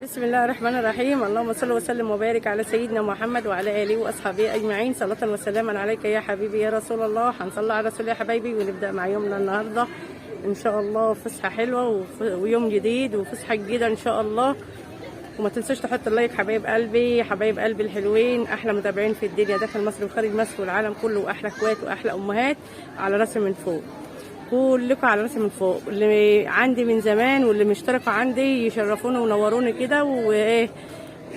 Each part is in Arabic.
بسم الله الرحمن الرحيم. اللهم صل وسلم وبارك على سيدنا محمد وعلى اله واصحابه اجمعين. صلاه وسلاما عليك يا حبيبي يا رسول الله. هنصلي على رسول يا حبايبي ونبدا مع يومنا النهارده ان شاء الله. فسحه حلوه ويوم جديد وفسحه جديده ان شاء الله. وما تنسوش تحط اللايك حبايب قلبي، حبايب قلبي الحلوين، احلى متابعين في الدنيا داخل مصر وخارج مصر والعالم كله، واحلى اخوات واحلى امهات على راسي من فوق. كلكم على راسي من فوق، اللي عندي من زمان واللي مشتركوا عندي يشرفوني ونوروني كده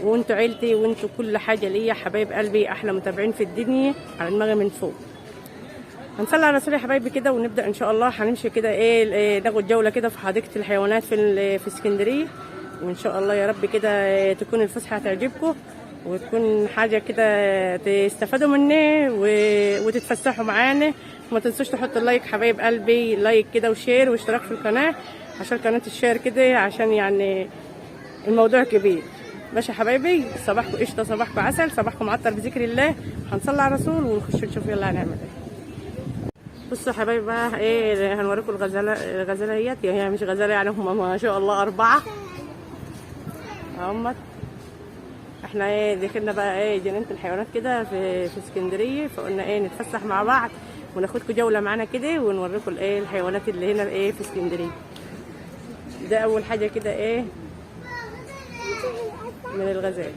وانتوا عيلتي وانتوا كل حاجه ليا حبايب قلبي، احلى متابعين في الدنيا على دماغي من فوق. هنصلي على رسول يا حبايبي كده ونبدا ان شاء الله. هنمشي كده ناخد جوله كده في حديقه الحيوانات في اسكندريه، وان شاء الله يا رب كده تكون الفسحه تعجبكم وتكون حاجه كده تستفادوا مني وتتفسحوا معانا. وما تنسوش تحطوا اللايك حبايب قلبي، لايك كده وشير واشتراك في القناه عشان قناه الشير كده، عشان يعني الموضوع كبير. ماشي يا حبايبي، صباحكم قشطه، صباحكم عسل، صباحكم معطر بذكر الله. هنصلي على الرسول ونخش نشوف يلا هنعمل ايه. بصوا يا حبايبي بقى هنوريكم الغزاله هي مش غزاله يعني، هم ما شاء الله 4 اهمت. احنا دخلنا بقى جنينه الحيوانات كده في اسكندريه، فقلنا نتفسح مع بعض وناخدكم جوله معانا كده ونوريكم الحيوانات اللي هنا في اسكندريه. ده اول حاجه كده من الغزال.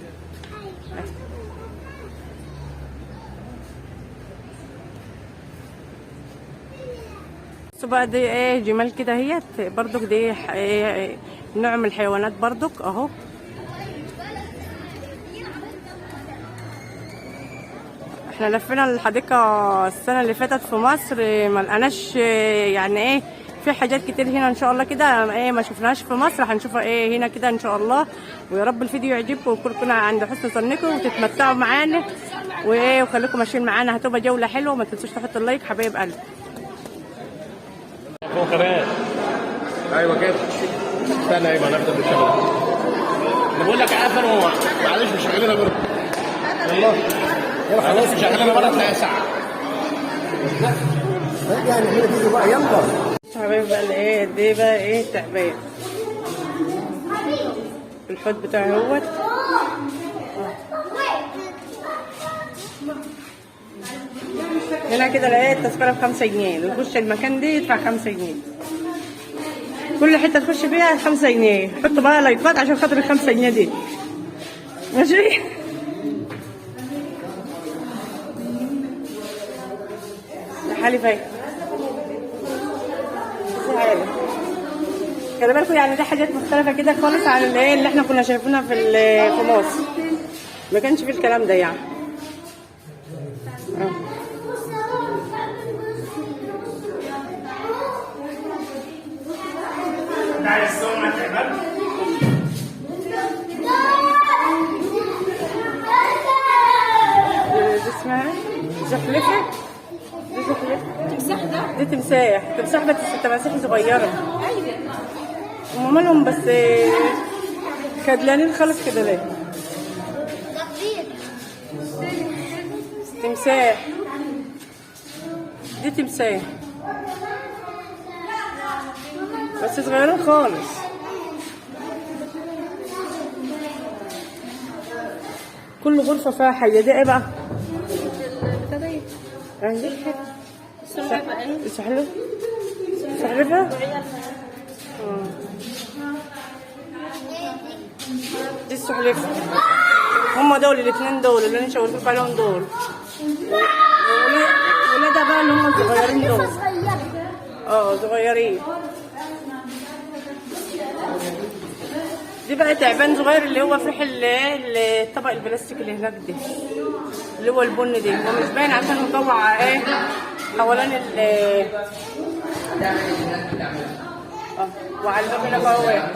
بصوا بقى دي جمال كده اهيت برضك، دي نوع من الحيوانات برضك اهو. احنا لفينا الحديقه السنه اللي فاتت في مصر، ما لقناش يعني في حاجات كتير هنا ان شاء الله كده ما شفناهاش في مصر، هنشوفها هنا كده ان شاء الله. ويا رب الفيديو يعجبكم وكلكم عند حسن ظنكم وتتمتعوا معانا وخليكم ماشيين معانا. هتبقى جوله حلوه. وما تنسوش تحطوا اللايك حبايب قلبي. فوق كمان. ايوه كده. استنى ايوه ناخد بالشغل. انا بقول لك قفل معلش مش شغالين برضه. يلا خلاص مش شغالين بره تلاقي ساعه. يعني هنا تيجي بقى يلا. حبايبي بقى دي بقى تعبان. الحوض بتاعي اهوت. هنا كده التذكره ب5 جنيه، اللي يخش المكان دي يدفع 5 جنيه. كل حته تخش فيها 5 جنيه. حطوا بقى لايكات عشان خاطر ال5 جنيه دي. ماشي. لحالي فايق. خلي بالكم يعني دي حاجات مختلفه كده خالص عن اللي احنا كنا شايفينها في مصر. ما كانش في الكلام ده يعني. دي اسمها زحلفه. دي زحلفه. تمساح ده؟ دي تمساح بس التماسيح صغيره. ايوه. هم مالهم بس كدلانين خالص كده ليه؟ ده كبير. تمساح. دي تمساح بس صغيرين خالص. كل غرفة فيها حاجة. دي ايه بقى؟ سحلفة. سحلفة؟ دي السحلفة. هما دول الاتنين دول اللي انا شاورتلكوا عليهم دول. ولادها بقى اللي هما الصغيرين دول. صغيرين. دي بقى تعبان صغير اللي هو فيه الطبق البلاستيك اللي هناك ده، اللي هو البن ده. هو مش باين عشان مطوع حوالين وعلى الباب هنا بقى واحد.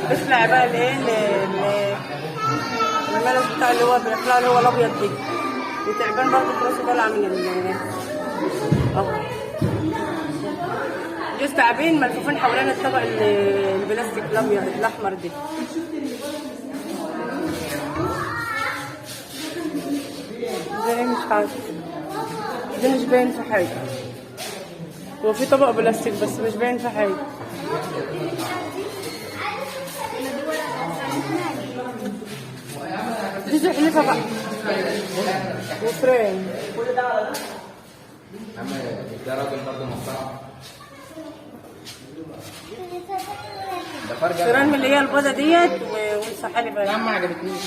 بيطلع بقى الملس بتاع اللي هو بيطلع اللي هو الابيض ده. وتعبان برضه راسه طالعه من جوز تعبين ملفوفين حوالين الطبق البلاستيك الابيض الاحمر ده. ده مش حاجه، ده مش باين في حاجه. هو في طبق بلاستيك بس مش باين في حاجه. بصي احلفها بقى. وفرين. ده راجل برضه محترم. ده فرجة فران من اللي هي البيضة ديت والسحالي بقى. لا ما عجبتنيش.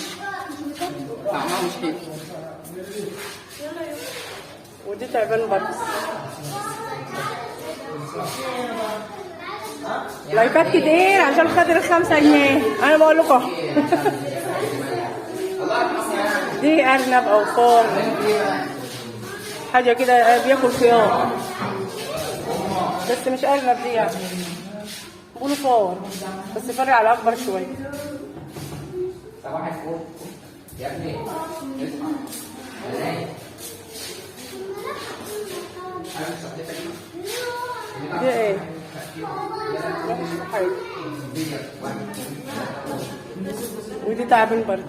طعمها مش كده. ودي تعبان برضه. لايكات كتير عشان خاطر 5 جنيه، انا بقول لكم. دي ارنب او فار، حاجه كده بياكل خيار، بس مش ارنب دي يعني، بيقولوا فار بس فرق على اكبر شويه. صباح الفل يا ابني اسمع. دي ايه؟ حاجه. ودي تعبان برضه.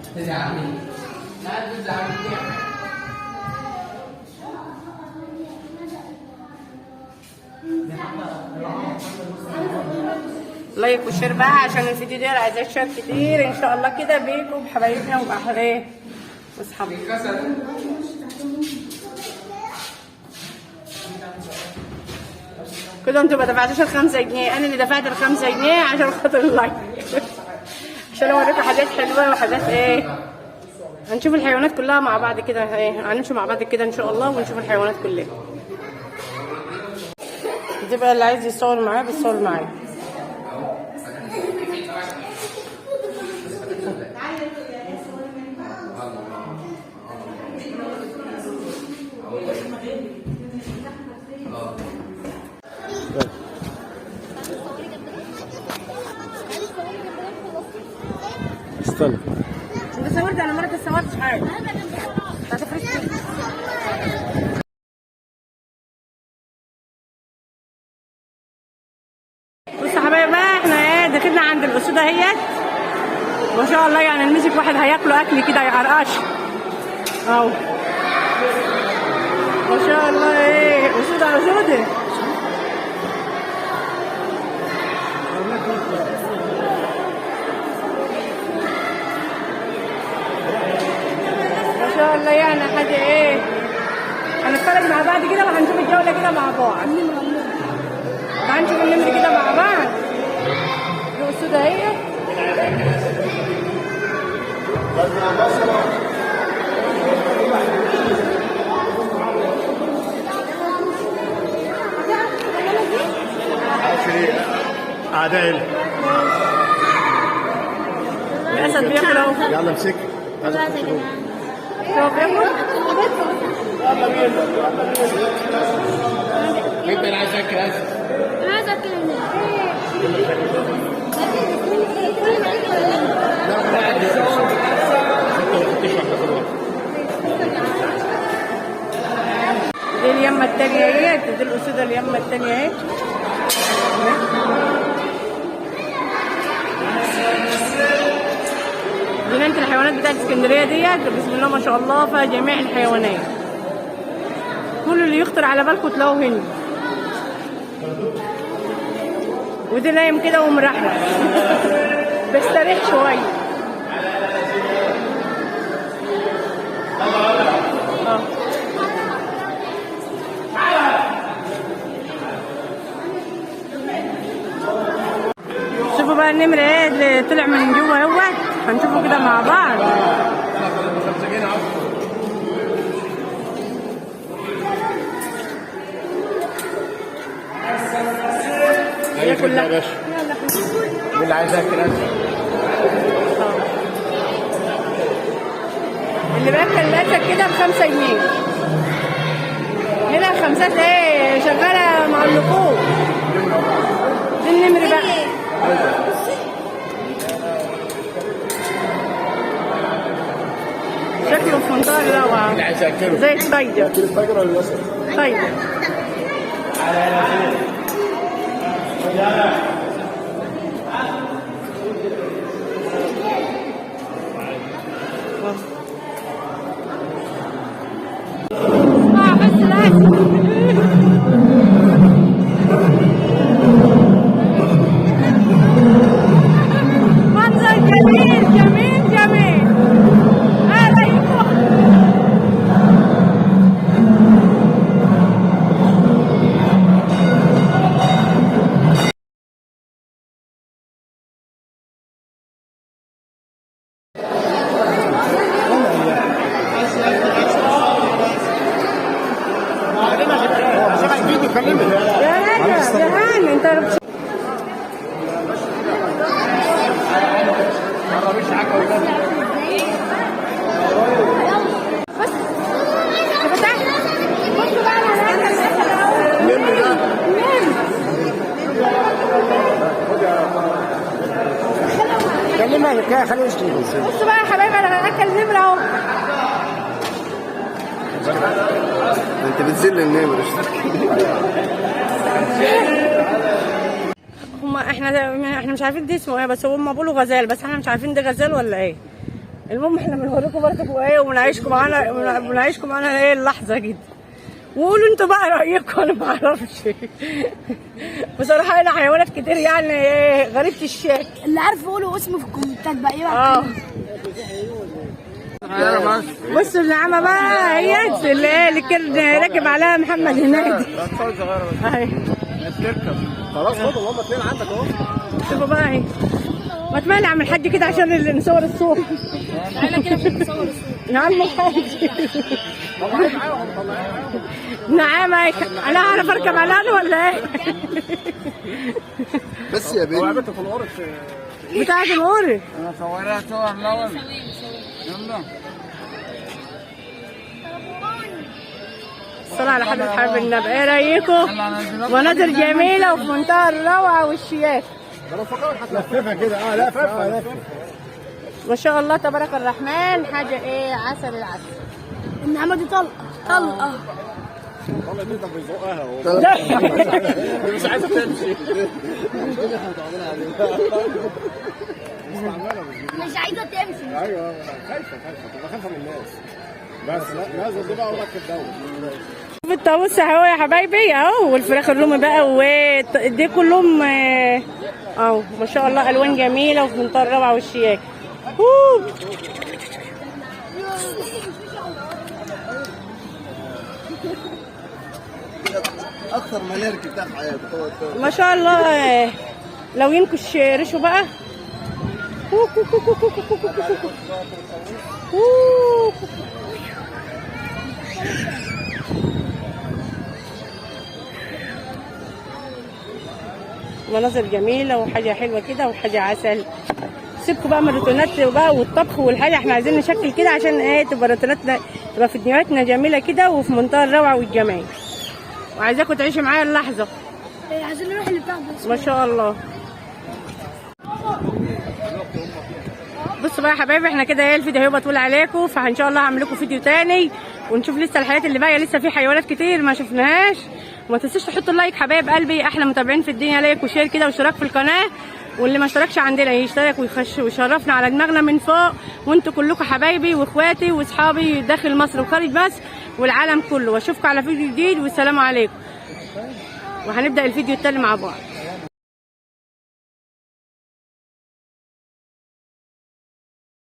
لايك وشير بقى عشان الفيديو ده عايزاه شير كتير ان شاء الله كده بيكم بحبايبنا وباحبابنا واصحابنا. كده انتوا ما دفعتوش ال5 جنيه، انا اللي دفعت ال5 جنيه عشان خاطر اللايك. عشان اوريكم حاجات حلوه وحاجات ايه. هنشوف الحيوانات كلها مع بعض كده، ايه هنمشي مع بعض كده ان شاء الله ونشوف الحيوانات كلها. دي بقى اللي عايز يصور معايا بيصور معايا. استنى. انت صورت؟ انا مرة صورتش حاجه. بصوا يا حبايبي بقى احنا ايه دخلنا عند الاسود اهيت، ما شاء الله يعني المسك واحد هياكلوا اكل كده يعرقش اهو ما شاء الله. ايه اسود على اسود. ما شاء الله يعني حاجه ايه. هنتفرج مع بعض كده وهنشوف الجوله كده مع بعض. هنشوف النمر كده مع بعض. الاسود اهي. عدال. الاسد بياكل اهو. يلا امسك. هو بياكل. مين اللي عايز ياكل اسد؟ انا عايزه اكل دي اليمه التانية اهي، دي الاسودة اليمه التانية اهي. جنينة الحيوانات بتاعت اسكندرية ديت بسم الله ما شاء الله فيها جميع الحيوانات. كل اللي يخطر على بالكم تلاقوه هنا. ودي نايم كده ومرحرح. بيستريح شوية. شوفوا بقى النمر ايه اللي طلع من جوه اهوت، هنشوفه كده مع بعض. هي كلها يا باشا. مين اللي عايز ياكل اسد؟ اللي بياكل الاسد كده ب5 جنيه. هنا الخمسات ايه شغاله مع اللقوم. دي النمر بقى. شكله في منتهى الروعه. اللي عايز ياكله زي التايجر. الفجر ولا الاسد؟ تايجر. احس الاسد. منظر جميل جميل جميل. هذا يا رجل يا هاني انت كلمها الحكايه خليه يشتري. بصوا بقى يا حبايبي انا هاكل نمره اهو. انت بتذل النمر. احنا مش عارفين دي اسمه ايه، بس هم بيقولوا غزال، بس احنا مش عارفين ده غزال ولا ايه. المهم احنا بنوريكم برضه ايه وبنعيشكم معانا ايه اللحظه كده. وقولوا انتوا بقى رايكم، انا ما اعرفش. بصراحه هنا حيوانات كتير يعني ايه غريبه الشكل. اللي عارف يقولوا اسمه في الكومنتات بقى ايه بقى. بصوا النعامه بقى هي اللي كان راكب عليها محمد هنادي. اهي خلاص خدوا هم اثنين عندك اهو. شوفوا بقى اهي. ما تمنع من حد كده عشان نصور الصور. تعالى كده عشان نصور الصور. نعم الحاج. نعم انا اعرف اركب على ولا ايه؟ بس يا بنت في القرف بتاعت القرف. انا صورها صور الاول. يلا الصلاة على حضرة حبيب النبي، ايه رايكم؟ مناظر جميلة وفي منتهى الروعة والشياكة. لففها كده. لففها ما شاء الله تبارك الرحمن، حاجة ايه عسل العسل. النعمة دي طلقة. والله بنتك بيزقها اهو. مش عايزه تمشي. مش عايزة تمشي. ايوه خايفه تبقى خايفه من الناس. بس لازم دي بقى وركب دوت. شوف الطاووس اهو يا حبايبي اهو، والفراخ الرومي بقى ودي كلهم اهو ما شاء الله الوان جميله وفي منتهى الروعه والشياكه. اكثر ما ركبتها في حياتي. ما شاء الله. لو ينكش ريشه بقى. مناظر جميله وحاجه حلوه كده وحاجه عسل. سيبكم بقى من الروتينات بقى والطبخ والحاجه، احنا عايزين نشكل كده عشان ايه تبقى روتيناتنا تبقى فيديوهاتنا جميله كده وفي منتهى الروعه والجمال. وعايزاكم تعيشوا معايا اللحظه. عايزين نروح اللي بتاع ما شاء الله. بصوا بقى يا حبايبي احنا كده ايه الفيديو هيبقى طويل عليكم، فان شاء الله هعمل لكم فيديو تاني ونشوف لسه الحاجات اللي باقيه، لسه في حيوانات كتير ما شفناهاش. وما تنسوش تحطوا اللايك حبايب قلبي، احلى متابعين في الدنيا، لايك وشير كده واشتراك في القناه، واللي ما اشتركش عندنا يشترك ويخش ويشرفنا على دماغنا من فوق. وانتوا كلكم حبايبي واخواتي واصحابي داخل مصر وخارج مصر والعالم كله، واشوفكم على فيديو جديد والسلام عليكم. وهنبدا الفيديو التاني مع بعض.